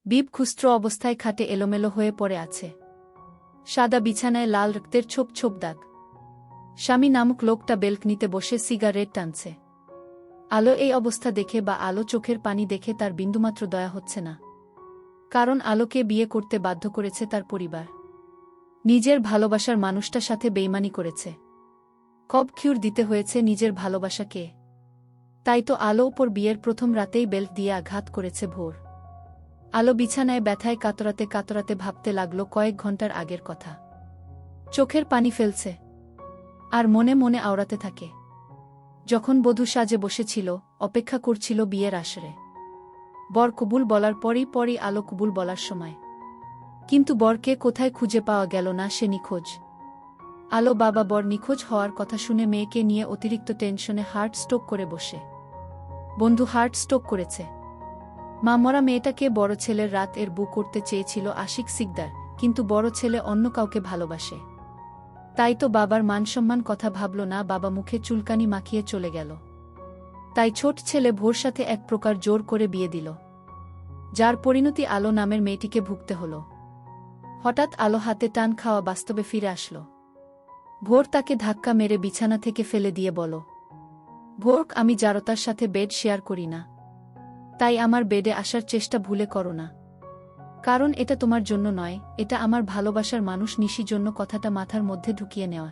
বিব খুস্ত্র অবস্থায় খাটে এলোমেলো হয়ে পড়ে আছে। সাদা বিছানায় লাল রক্তের ছোপ ছোপ দাগ। স্বামী নামক লোকটা বেলকনিতে বসে সিগারেট টানছে। আলো এই অবস্থা দেখে বা আলো চোখের পানি দেখে তার বিন্দুমাত্র দয়া হচ্ছে না। কারণ আলোকে বিয়ে করতে বাধ্য করেছে তার পরিবার। নিজের ভালোবাসার মানুষটার সাথে বেইমানি করেছে। কব খিউর দিতে হয়েছে নিজের ভালোবাসাকে। তাই তো আলো উপর বিয়ের প্রথম রাতেই বেল্ট দিয়ে আঘাত করেছে ভোর। আলো বিছানায় ব্যথায় কাতরাতে কাতরাতে ভাবতে লাগল কয়েক ঘন্টার আগের কথা। চোখের পানি ফেলছে আর মনে মনে আওড়াতে থাকে। যখন বধূ সাজে বসেছিল, অপেক্ষা করছিল বিয়ের আসরে। বর কবুল বলার পরই আলো কবুল বলার সময়। কিন্তু বরকে কোথায় খুঁজে পাওয়া গেল না, সে নিখোঁজ। আলো বাবা বর নিখোঁজ হওয়ার কথা শুনে মেয়েকে নিয়ে অতিরিক্ত টেনশনে হার্ট স্ট্রোক করে বসে। বন্ধু হার্ট স্ট্রোক করেছে। মা মরা মেয়েটাকে বড় ছেলের রাত এর বউ করতে চেয়েছিল আশিক সিকদার, কিন্তু বড় ছেলে অন্য কাউকে ভালোবাসে। তাই তো বাবার মানসম্মান কথা ভাবল না, বাবা মুখে চুলকানি মাখিয়ে চলে গেল। তাই ছোট ছেলে ভোর সাথে এক প্রকার জোর করে বিয়ে দিল, যার পরিণতি আলো নামের মেয়েটিকে ভুগতে হল। হঠাৎ আলো হাতে টান খাওয়া বাস্তবে ফিরে আসলো। ভোর তাকে ধাক্কা মেরে বিছানা থেকে ফেলে দিয়ে বল, ভোর, আমি জারতার সাথে বেড শেয়ার করি না, তাই আমার বেডে আসার চেষ্টা ভুলে করো না। কারণ এটা তোমার জন্য নয়, এটা আমার ভালোবাসার মানুষ নিশির জন্য। কথাটা মাথার মধ্যে ঢুকিয়ে নেওয়া।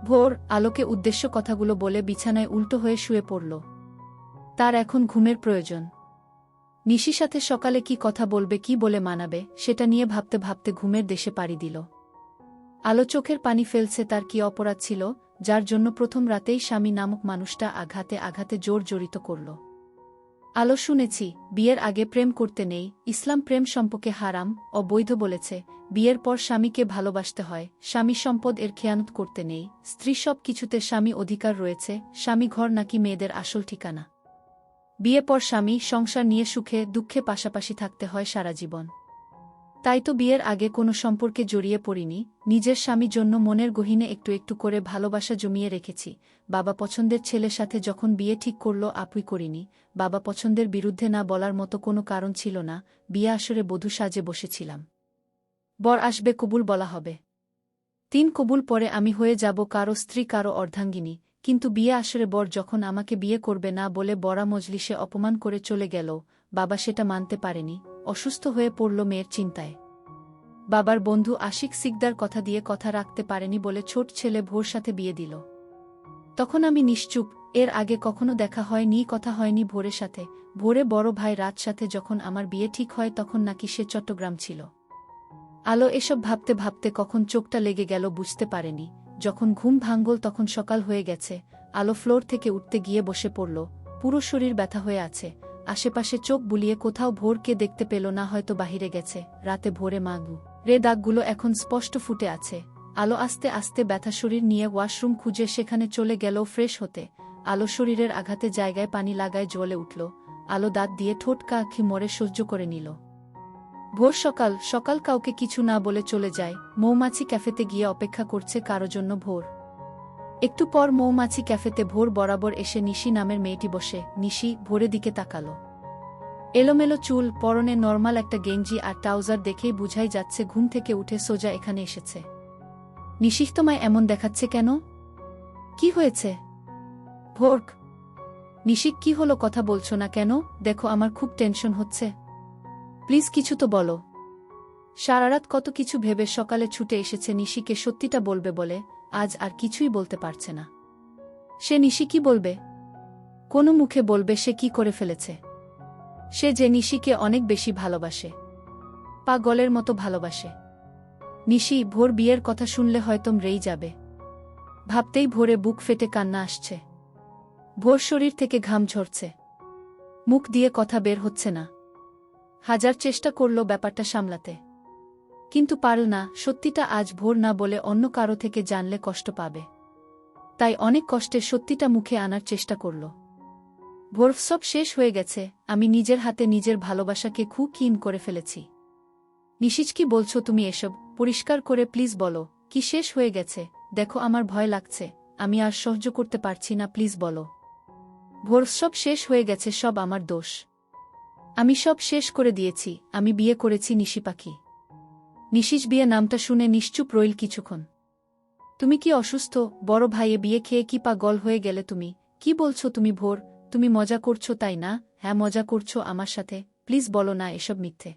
ভোর আলোকে উদ্দেশ্য কথাগুলো বলে বিছানায় উল্টো হয়ে শুয়ে পড়ল। তার এখন ঘুমের প্রয়োজন। নিশির সাথে সকালে কি কথা বলবে, কি বলে মানাবে, সেটা নিয়ে ভাবতে ভাবতে ঘুমের দেশে পাড়ি দিল। আলো চোখের পানি ফেলছে। তার কি অপরাধ ছিল, যার জন্য প্রথম রাতেই স্বামী নামক মানুষটা আঘাতে আঘাতে জড়িত করল। আলো শুনেছি, বিয়ের আগে প্রেম করতে নেই, ইসলাম প্রেম সম্পর্কে হারাম, অবৈধ বলেছে। বিয়ের পর স্বামীকে ভালোবাসতে হয়, স্বামী সম্পদ এর খেয়ানত করতে নেই, স্ত্রী সব কিছুতে স্বামী অধিকার রয়েছে, স্বামী ঘর নাকি মেয়েদের আসল ঠিকানা। বিয়ে পর স্বামী সংসার নিয়ে সুখে দুঃখে পাশাপাশি থাকতে হয় সারা জীবন। তাই তো বিয়ের আগে কোনো সম্পর্কে জড়িয়ে পড়িনি, নিজের স্বামীর জন্য মনের গহীনে একটু একটু করে ভালোবাসা জমিয়ে রেখেছি। বাবা পছন্দের ছেলের সাথে যখন বিয়ে ঠিক করল, আপুই করিনি। বাবা পছন্দের বিরুদ্ধে না বলার মতো কোনো কারণ ছিল না। বিয়ে আসরে বধূ সাজে বসেছিলাম। বর আসবে, কবুল বলা হবে। 3 কবুল পরে আমি হয়ে যাব কারো স্ত্রী, কারো অর্ধাঙ্গিনী। কিন্তু বিয়ে আসরে বর যখন আমাকে বিয়ে করবে না বলে বরা মজলিসে অপমান করে চলে গেল, বাবা সেটা মানতে পারেনি, অসুস্থ হয়ে পড়ল মেয়ের চিন্তায়। বাবার বন্ধু আশিক সিকদার কথা দিয়ে কথা রাখতে পারেনি বলে ছোট ছেলে ভোর সাথে বিয়ে দিল। তখন আমি নিশ্চুপ। এর আগে কখনো দেখা হয়নি, কথা হয়নি ভোরের সাথে। ভোরে বড় ভাই রাত সাথে যখন আমার বিয়ে ঠিক হয়, তখন নাকি সে চট্টগ্রাম ছিল। আলো এসব ভাবতে ভাবতে কখন চোখটা লেগে গেল বুঝতে পারেনি। যখন ঘুম ভাঙল তখন সকাল হয়ে গেছে। আলো ফ্লোর থেকে উঠতে গিয়ে বসে পড়ল। পুরো শরীর ব্যথা হয়ে আছে। আশেপাশে চোখ বুলিয়ে কোথাও ভোরকে দেখতে পেল না, হয়তো বাহিরে গেছে। রাতে ভোরে মাগু রে দাগগুলো এখন স্পষ্ট ফুটে আছে। আলো আস্তে আস্তে ব্যথা শরীর নিয়ে ওয়াশরুম খুঁজে সেখানে চলে গেল ফ্রেশ হতে। আলো শরীরের আঘাতে জায়গায় পানি লাগায় জ্বলে উঠল। আলো দাঁত দিয়ে ঠোঁট কাখি মরে সহ্য করে নিল। ভোর সকাল সকাল কাউকে কিছু না বলে চলে যায়। মৌমাছি ক্যাফেতে গিয়ে অপেক্ষা করছে কারো জন্য ভোর। একটু পর মৌমাছি ক্যাফেতে ভোর বরাবর এসে নিশি নামের মেয়েটি বসে। নিশি ভোরের দিকে তাকালো। এলোমেলো চুল, পরনে নরমাল একটা গেঞ্জি আর ট্রাউজার দেখেই বুঝাই যাচ্ছে ঘুম থেকে উঠে সোজা এখানে এসেছে। নিশি, তোমায় এমন দেখাচ্ছে কেন? কি হয়েছে? ভোর, নিশি কি হলো, কথা বলছো না কেন? দেখো আমার খুব টেনশন হচ্ছে, প্লিজ কিছু তো বলো। সারারাত কত কিছু ভেবে সকালে ছুটে এসেছে নিশিকে সত্যিটা বলবে বলে, আজ আর কিছুই বলতে পারছে না। সে নিশি কি বলবে? কোনো মুখে বলবে সে কি করে ফেলেছে? সে যে নিশিকে অনেক বেশি ভালোবাসে, পাগলের মতো ভালোবাসে। নিশি, ভোর বিয়ের কথা শুনলে হয়তো মরেই যাবে। ভাবতেই ভোরে বুক ফেটে কান্না আসছে। ভোর শরীর থেকে ঘাম ঝরছে, মুখ দিয়ে কথা বের হচ্ছে না। হাজার চেষ্টা করল ব্যাপারটা সামলাতে, কিন্তু পারল না। সত্যিটা আজ ভোর না বলে অন্য কারো থেকে জানলে কষ্ট পাবে। তাই অনেক কষ্টে সত্যিটা মুখে আনার চেষ্টা করল। ভোর, সব শেষ হয়ে গেছে। আমি নিজের হাতে নিজের ভালোবাসাকে খুব ক্ষীণ করে ফেলেছি। নিশিজ, কি বলছো তুমি এসব? পরিষ্কার করে প্লিজ বলো, কি শেষ হয়ে গেছে? দেখো আমার ভয় লাগছে, আমি আর সহ্য করতে পারছি না, প্লিজ বলো। ভোর, সব শেষ হয়ে গেছে, সব আমার দোষ। আমি সব শেষ করে দিয়েছি, আমি বিয়ে করেছি নিশি পাখি। নিশিস বিয়ে নামটা শুনে নিশ্চুপ রইল কিছুক্ষণ। তুমি কি অসুস্থ? বড় ভাইয়ে বিয়ে খেয়ে কি পাগল হয়ে গেলে তুমি? কি বলছো তুমি ভোর? তুমি মজা করছো তাই না? হ্যাঁ, মজা করছো আমার সাথে। প্লিজ বলো না এসব মিথ্যে।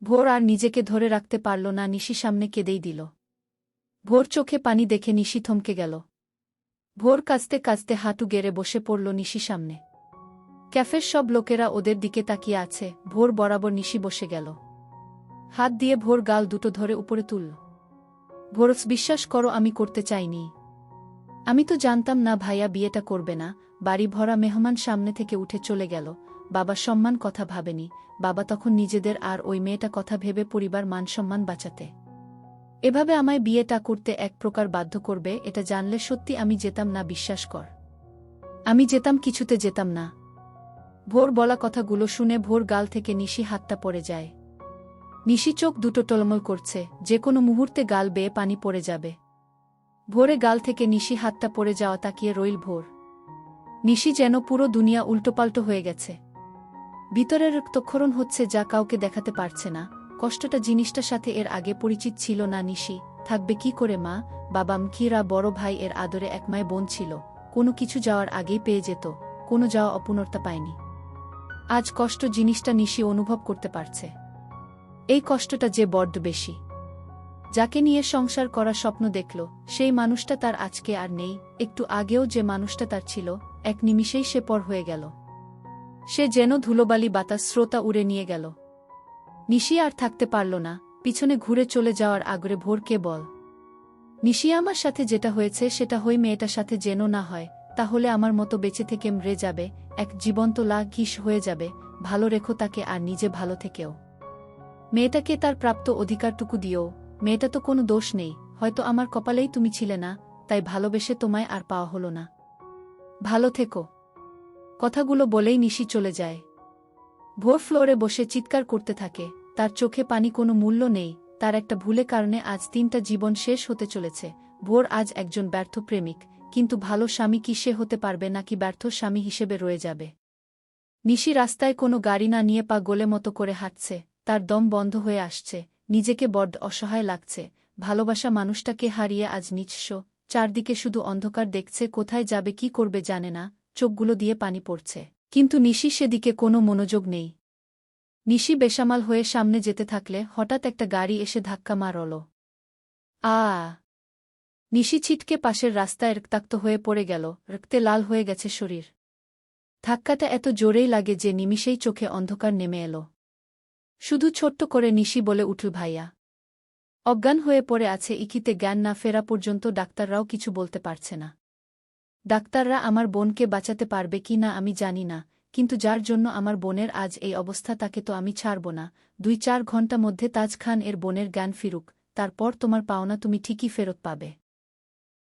ভোর আর নিজেকে ধরে রাখতে পারল না, নিশি সামনে কেঁদেই দিল। ভোর চোখে পানি দেখে নিশি থমকে গেল। ভোর কাঁচতে কাঁচতে হাঁটু গেড়ে বসে পড়ল নিশি সামনে। ক্যাফের সব লোকেরা ওদের দিকে তাকিয়ে আছে। ভোর বরাবর নিশি বসে গেল। হাত দিয়ে ভোর গাল দুটো ধরে উপরে তুলল। ভোর, বিশ্বাস করো আমি করতে চাইনি। আমি তো জানতাম না ভাইয়া বিয়েটা করবে না। বাড়ি ভরা মেহমান সামনে থেকে উঠে চলে গেল। বাবা সম্মান কথা ভাবেনি। বাবা তখন নিজেদের আর ওই মেয়েটা কথা ভেবে পরিবার মানসম্মান বাঁচাতে এভাবে আমায় বিয়েটা করতে এক প্রকার বাধ্য করবে, এটা জানলে সত্যি আমি যেতাম না। বিশ্বাস কর, আমি যেতাম, কিছুতে যেতাম না। ভোর বলা কথাগুলো শুনে ভোর গাল থেকে নিশি হাতটা পড়ে যায়। নিশি চোখ দুটো টলমল করছে, যে কোনো মুহূর্তে গাল বেয়ে পানি পড়ে যাবে। ভোরে গাল থেকে নিশি হাতটা পড়ে যাওয়া তাকিয়ে রইল ভোর। নিশি যেন পুরো দুনিয়া উল্টোপাল্টো হয়ে গেছে। ভিতরের রক্তক্ষরণ হচ্ছে, যা কাউকে দেখাতে পারছে না। কষ্টটা জিনিসটার সাথে এর আগে পরিচিত ছিল না নিশি। থাকবে কি করে মা, বাবা, মখিরা, বড় ভাই, এর আদরে একমায় বোন ছিল। কোনো কিছু যাওয়ার আগেই পেয়ে যেত, কোনো যাওয়া অপূর্ণতা পায়নি। আজ কষ্ট জিনিসটা নিশি অনুভব করতে পারছে। এই কষ্টটা যে বড্ড বেশি। যাকে নিয়ে সংসার করা স্বপ্ন দেখল, সেই মানুষটা তার আজকে আর নেই। একটু আগেও যে মানুষটা তার ছিল, এক নিমিষেই সে পর হয়ে গেল। সে যেন ধুলোবালি বাতাস স্রোতা উড়ে নিয়ে গেল। নিশি আর থাকতে পারল না, পিছনে ঘুরে চলে যাওয়ার আগ্রে ভোরকে বল, নিশি, আমার সাথে যেটা হয়েছে সেটা হই মেয়েটার সাথে যেন না হয়। তাহলে আমার মতো বেঁচে থেকে মরে যাবে, এক জীবন্ত ঘিস হয়ে যাবে। ভালো রেখো তাকে, আর নিজে ভালো থেকেও। মেয়েটাকে তার প্রাপ্ত অধিকারটুকু দিও। মেয়েটা তো কোনো দোষ নেই, হয়তো আমার কপালেই তুমি ছিলে না, তাই ভালোবেসে তোমায় আর পাওয়া হলো না। ভালো থেকো। কথাগুলো বলেই নিশি চলে যায়। ভোর ফ্লোরে বসে চিৎকার করতে থাকে। তার চোখে পানি, কোনো মূল্য নেই। তার একটা ভুলে কারণে আজ 3টা জীবন শেষ হতে চলেছে। ভোর আজ একজন ব্যর্থ প্রেমিক, কিন্তু ভালো স্বামী কি সে হতে পারবে, নাকি ব্যর্থ স্বামী হিসেবে রয়ে যাবে? নিশি রাস্তায় কোনো গাড়ি না নিয়ে পা গোলে মতো করে হাঁটছে। তার দম বন্ধ হয়ে আসছে, নিজেকে বড্ড অসহায় লাগছে। ভালোবাসা মানুষটাকে হারিয়ে আজ নিঃস্ব, চারদিকে শুধু অন্ধকার দেখছে। কোথায় যাবে, কি করবে জানে না, চোখগুলো দিয়ে পানি পড়ছে। কিন্তু নিশি সেদিকে কোনো মনোযোগ নেই। নিশি বেসামাল হয়ে সামনে যেতে থাকলে হঠাৎ একটা গাড়ি এসে ধাক্কা মারল। নিশি ছিটকে পাশের রাস্তায় রক্তাক্ত হয়ে পড়ে গেল। রক্তে লাল হয়ে গেছে শরীর। ধাক্কাটা এত জোরেই লাগে যে নিমিষেই চোখে অন্ধকার নেমে এলো। শুধু ছোট্ট করে নিশি বলে উঠল, ভাইয়া। অজ্ঞান হয়ে পড়ে আছে। ইকিতে জ্ঞান না ফেরা পর্যন্ত ডাক্তাররাও কিছু বলতে পারছে না। ডাক্তাররা আমার বোনকে বাঁচাতে পারবে কি না আমি জানি না, কিন্তু যার জন্য আমার বোনের আজ এই অবস্থা, তাকে তো আমি ছাড়ব না। 2-4 ঘণ্টা মধ্যে তাজ খান এর বোনের জ্ঞান ফিরুক, তারপর তোমার পাওনা তুমি ঠিকই ফেরত পাবে।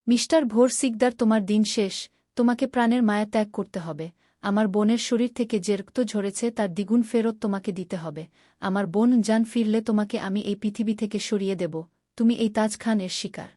মিস্টার ভোর সিকদার, তোমার দিন শেষ। তোমাকে প্রাণের মায়া ত্যাগ করতে হবে। আমার বোনের শরীর থেকে যে রক্ত ঝরেছে তার দ্বিগুণ ফেরত তোমাকে দিতে হবে। আমার বোন জান ফিরলে তোমাকে আমি এই পৃথিবী থেকে সরিয়ে দেব। তুমি এই তাজ খান এর শিকার।